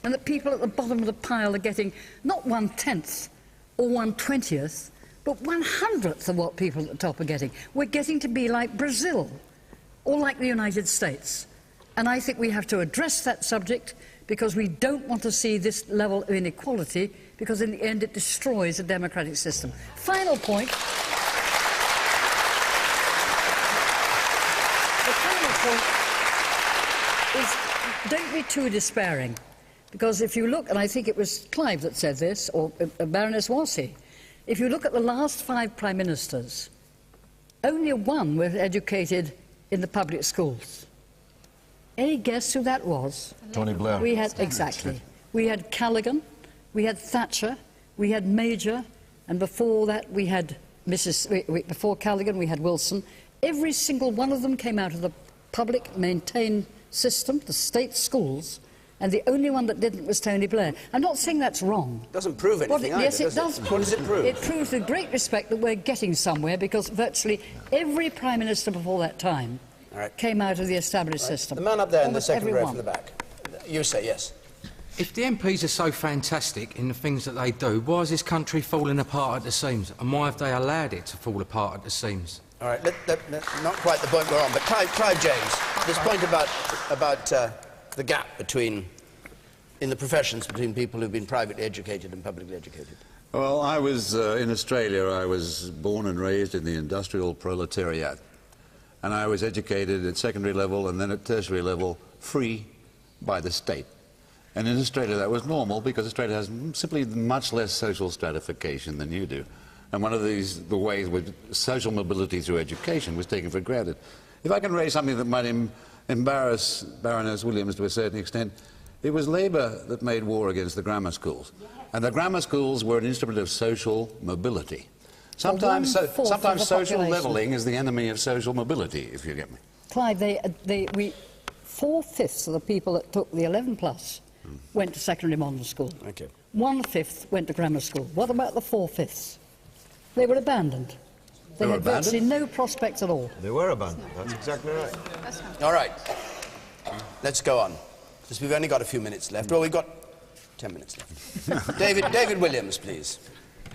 and that people at the bottom of the pile are getting not 1/10 or 1/20th, but 1/100th of what people at the top are getting. We're getting to be like Brazil or like the United States. And I think we have to address that subject, because we don't want to see this level of inequality, because in the end it destroys the democratic system. Final point. The final point is, don't be too despairing, because if you look, and I think it was Clive that said this, or Baroness Warsi, if you look at the last 5 prime ministers, only one was educated in the public schools. Any guess who that was? Tony Blair. We had, exactly. We had Callaghan, we had Thatcher, we had Major, and before that we had before Callaghan we had Wilson. Every single one of them came out of the public maintained system, the state schools, and the only one that didn't was Tony Blair. I'm not saying that's wrong. Doesn't prove anything either, yes, it does. What does it prove? It proves with great respect that we're getting somewhere, because virtually every prime minister before that time came out of the established system. The man up there in the Almost second row everyone. from the back. You say yes. If the MPs are so fantastic in the things that they do, why is this country falling apart at the seams? And why have they allowed it to fall apart at the seams? All right, not quite the point we're on, but Clive James, this point about the gap in the professions between people who've been privately educated and publicly educated. Well, I was in Australia. I was born and raised in the industrial proletariat. And I was educated at secondary level and then at tertiary level, free by the state. And in Australia that was normal, because Australia has simply much less social stratification than you do. And one of the ways with social mobility through education was taken for granted. If I can raise something that might embarrass Baroness Williams to a certain extent, it was Labour that made war against the grammar schools. And the grammar schools were an instrument of social mobility. Sometimes social levelling is the enemy of social mobility, if you get me. Clive, 4/5 of the people that took the 11+ went to secondary modern school. Okay. 1/5 went to grammar school. What about the 4/5? They were abandoned. They had virtually no prospects at all. They were abandoned, that's exactly right. All right, let's go on, because we've only got a few minutes left. Well, we've got 10 minutes left. David Williams, please.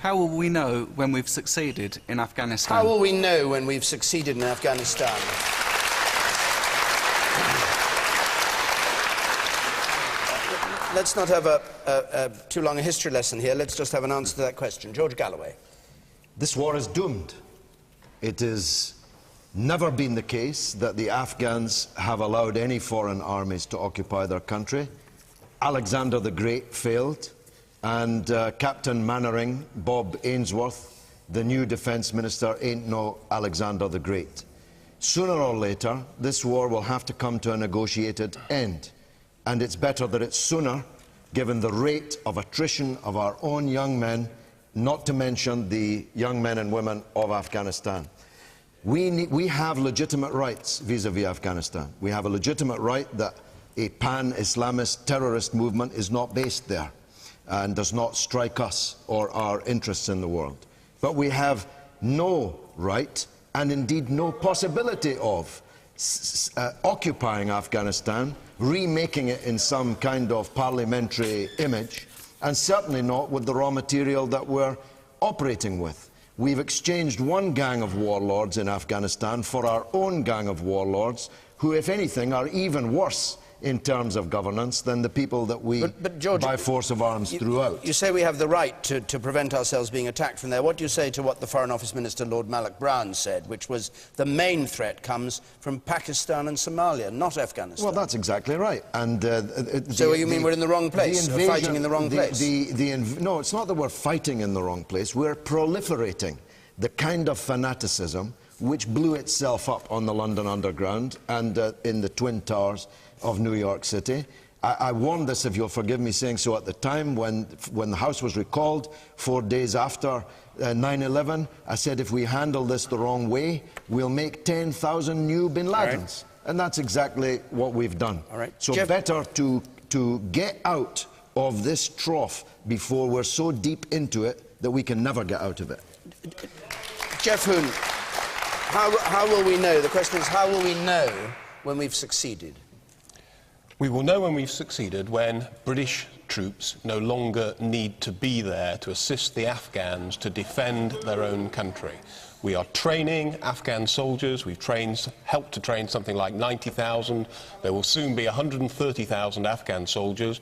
How will we know when we've succeeded in Afghanistan? How will we know when we've succeeded in Afghanistan? Let's not have too long a history lesson here. Let's just have an answer to that question. George Galloway. This war is doomed. It has never been the case that the Afghans have allowed any foreign armies to occupy their country. Alexander the Great failed, and Captain Mannering, Bob Ainsworth, the new defence minister, ain't no Alexander the Great. Sooner or later, this war will have to come to a negotiated end, and it's better that it's sooner, given the rate of attrition of our own young men, not to mention the young men and women of Afghanistan. We have legitimate rights vis-à-vis Afghanistan. We have a legitimate right that a pan-Islamist terrorist movement is not based there and does not strike us or our interests in the world. But we have no right, and indeed no possibility of, occupying Afghanistan, remaking it in some kind of parliamentary image, and certainly not with the raw material that we're operating with. We've exchanged one gang of warlords in Afghanistan for our own gang of warlords, who, if anything, are even worse in terms of governance than the people that we, but George, by force of arms, threw out. You say we have the right to prevent ourselves being attacked from there. What do you say to what the Foreign Office Minister, Lord Malloch Brown, said, which was the main threat comes from Pakistan and Somalia, not Afghanistan? Well, that's exactly right. And so you mean we're in the wrong place, we're fighting in the wrong place? No, it's not that we're fighting in the wrong place. We're proliferating the kind of fanaticism which blew itself up on the London Underground and in the Twin Towers of New York City. I warned this, if you'll forgive me saying so, at the time when the House was recalled 4 days after 9/11. I said, if we handle this the wrong way, we'll make 10,000 new Bin Ladens. Right. And that's exactly what we've done. All right. So Geoff, better to get out of this trough before we're so deep into it that we can never get out of it. Geoff Hoon, how will we know? The question is, how will we know when we've succeeded? We will know when we've succeeded when British troops no longer need to be there to assist the Afghans to defend their own country. We are training Afghan soldiers. We've helped to train something like 90,000. There will soon be 130,000 Afghan soldiers.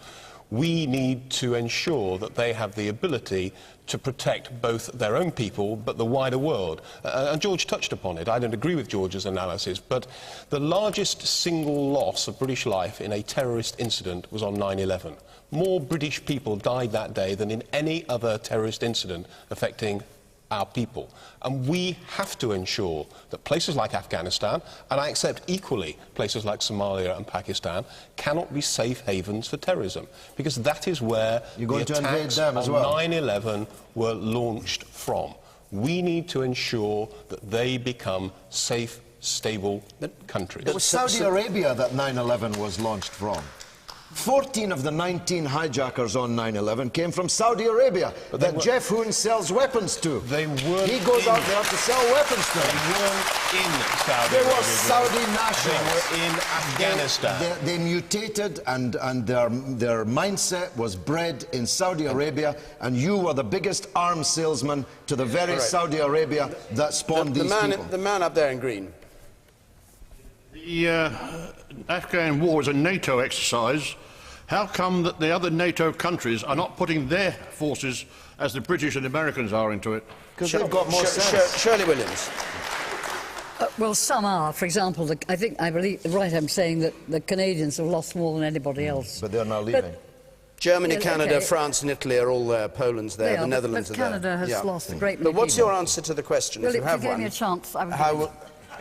We need to ensure that they have the ability to protect both their own people but the wider world. And George touched upon it. I don't agree with George's analysis, but the largest single loss of British life in a terrorist incident was on 9/11. More British people died that day than in any other terrorist incident affecting our people. And we have to ensure that places like Afghanistan, and I accept equally places like Somalia and Pakistan, cannot be safe havens for terrorism, because that is where the attacks on 9/11 were launched from. We need to ensure that they become safe, stable countries. It was Saudi Arabia that 9/11 was launched from. 14 of the 19 hijackers on 9/11 came from Saudi Arabia, that Geoff Hoon sells weapons to. They weren't. He goes out there to sell weapons to. They weren't in Saudi They Arabia. were Saudi nationals. They were in Afghanistan. They mutated, and their mindset was bred in Saudi Arabia, and you were the biggest arms salesman to the very Saudi Arabia that spawned these people. The man up there in green. The Afghan war is a NATO exercise. How come that the other NATO countries are not putting their forces, as the British and Americans are, into it? Because they've got more sense. Shirley Williams. Well, some are. For example, I believe, right, I'm saying that the Canadians have lost more than anybody else. But they're now leaving. Yeah, Germany, Canada, okay. France and Italy are all there. Poland's there. The Netherlands are there. Canada has lost a great many But what's people. your answer to the question, Well, if you have gave one? me a chance, I would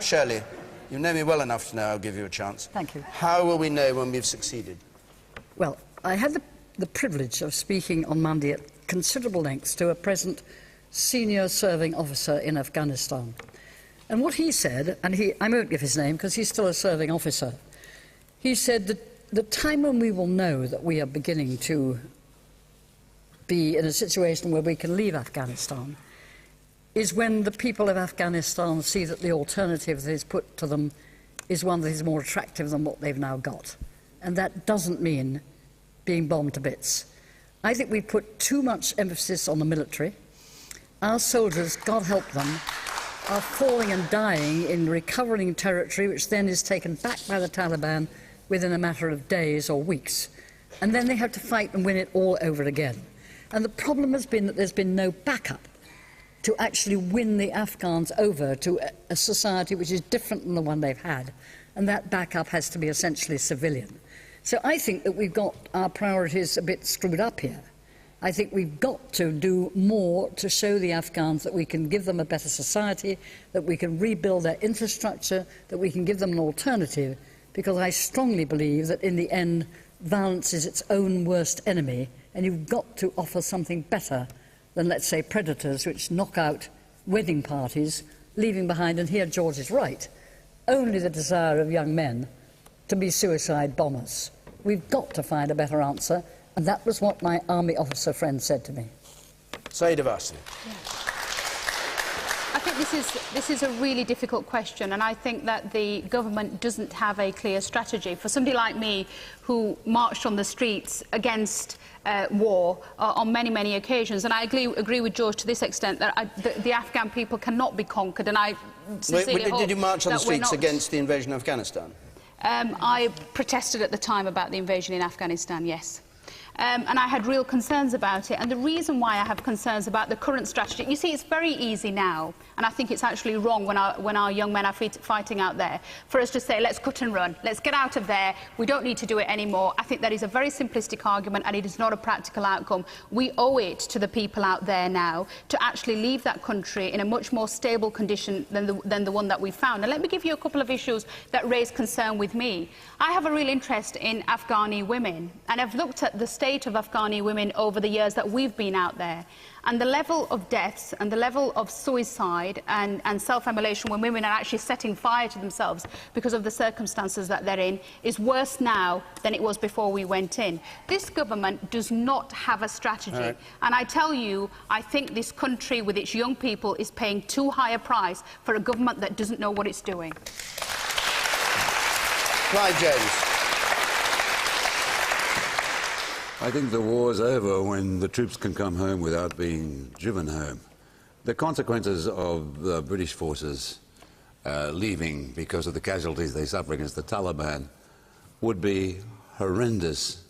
Shirley, you know me well enough to know I'll give you a chance. Thank you. How will we know when we've succeeded? Well, I had the privilege of speaking on Monday at considerable lengths to a present senior serving officer in Afghanistan. And what he said, and I won't give his name because he's still a serving officer, he said that the time when we will know that we are beginning to be in a situation where we can leave Afghanistan is when the people of Afghanistan see that the alternative that is put to them is one that is more attractive than what they've now got. And that doesn't mean being bombed to bits. I think we put too much emphasis on the military. Our soldiers, God help them, are falling and dying in recovering territory, which then is taken back by the Taliban within a matter of days or weeks. And then they have to fight and win it all over again. And the problem has been that there's been no backup to actually win the Afghans over to a society which is different than the one they've had. And that backup has to be essentially civilian. So I think that we've got our priorities a bit screwed up here. I think we've got to do more to show the Afghans that we can give them a better society, that we can rebuild their infrastructure, that we can give them an alternative, because I strongly believe that in the end, violence is its own worst enemy, and you've got to offer something better than, let's say, predators which knock out wedding parties, leaving behind, and here George is right, only the desire of young men to be suicide bombers. We've got to find a better answer, and that was what my army officer friend said to me. Sayeeda Warsi. I think this is a really difficult question, and I think that the government doesn't have a clear strategy. For somebody like me, who marched on the streets against war on many, many occasions, and I agree with George to this extent that the Afghan people cannot be conquered, and I sincerely hope did you march on the that we're streets not... against the invasion of Afghanistan? I protested at the time about the invasion in Afghanistan, yes. And I had real concerns about it. And the reason why I have concerns about the current strategy, you see, it's very easy now, and I think it's actually wrong when our young men are fighting out there, for us to say, let's cut and run, let's get out of there, we don't need to do it anymore. I think that is a very simplistic argument, and it is not a practical outcome. We owe it to the people out there now to actually leave that country in a much more stable condition than the one that we found. And let me give you a couple of issues that raise concern with me. I have a real interest in Afghani women, and I've looked at the state of Afghani women over the years that we've been out there. And the level of deaths and the level of suicide and self-immolation when women are actually setting fire to themselves because of the circumstances that they're in is worse now than it was before we went in. This government does not have a strategy. Right. And I tell you, I think this country with its young people is paying too high a price for a government that doesn't know what it's doing. Clive Jones. I think the war's over when the troops can come home without being driven home. The consequences of the British forces leaving because of the casualties they suffer against the Taliban would be horrendous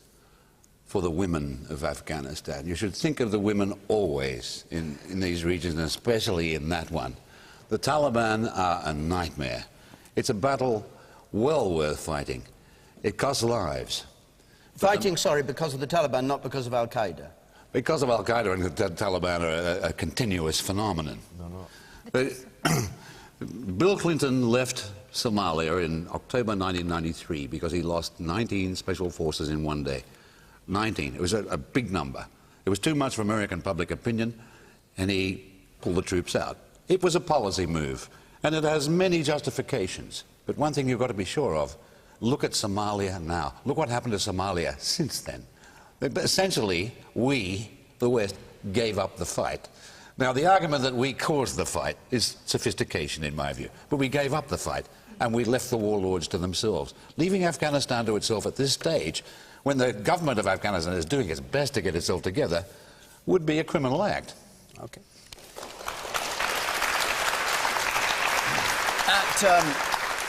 for the women of Afghanistan. You should think of the women always in these regions, and especially in that one. The Taliban are a nightmare. It's a battle well worth fighting. It costs lives. Fighting, sorry, because of the Taliban, not because of Al-Qaeda? Because of Al-Qaeda and the Taliban are a continuous phenomenon. But Bill Clinton left Somalia in October 1993 because he lost 19 special forces in one day. 19. It was a big number. It was too much for American public opinion, and he pulled the troops out. It was a policy move, and it has many justifications. But one thing you've got to be sure of, look at Somalia now. Look what happened to Somalia since then. Essentially, we, the West, gave up the fight. Now, the argument that we caused the fight is sophistication, in my view. But we gave up the fight, and we left the warlords to themselves. Leaving Afghanistan to itself at this stage, when the government of Afghanistan is doing its best to get itself together, would be a criminal act. Okay.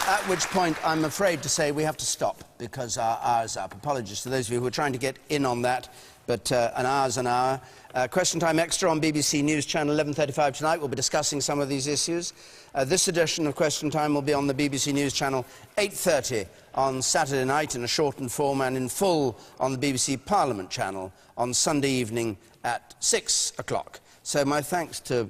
At which point, I'm afraid to say we have to stop because our hour's up. Apologies to those of you who are trying to get in on that, but an hour's an hour. Question Time Extra on BBC News Channel 11:35 tonight. We'll be discussing some of these issues. This edition of Question Time will be on the BBC News Channel 8:30 on Saturday night in a shortened form, and in full on the BBC Parliament Channel on Sunday evening at 6 o'clock. So my thanks to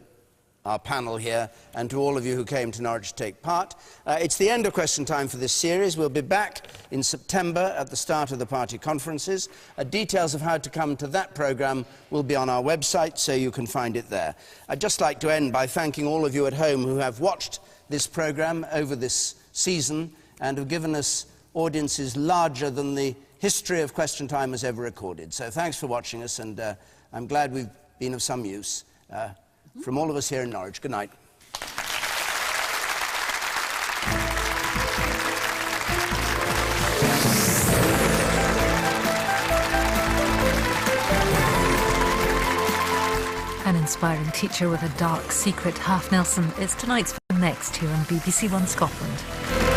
our panel here and to all of you who came to Norwich to take part. It's the end of Question Time for this series. We'll be back in September at the start of the party conferences. Details of how to come to that programme will be on our website, so you can find it there. I'd just like to end by thanking all of you at home who have watched this programme over this season and have given us audiences larger than the history of Question Time has ever recorded. So thanks for watching us, and I'm glad we've been of some use. From all of us here in Norwich, good night. An inspiring teacher with a dark secret, Half Nelson, is tonight's film next here on BBC One Scotland.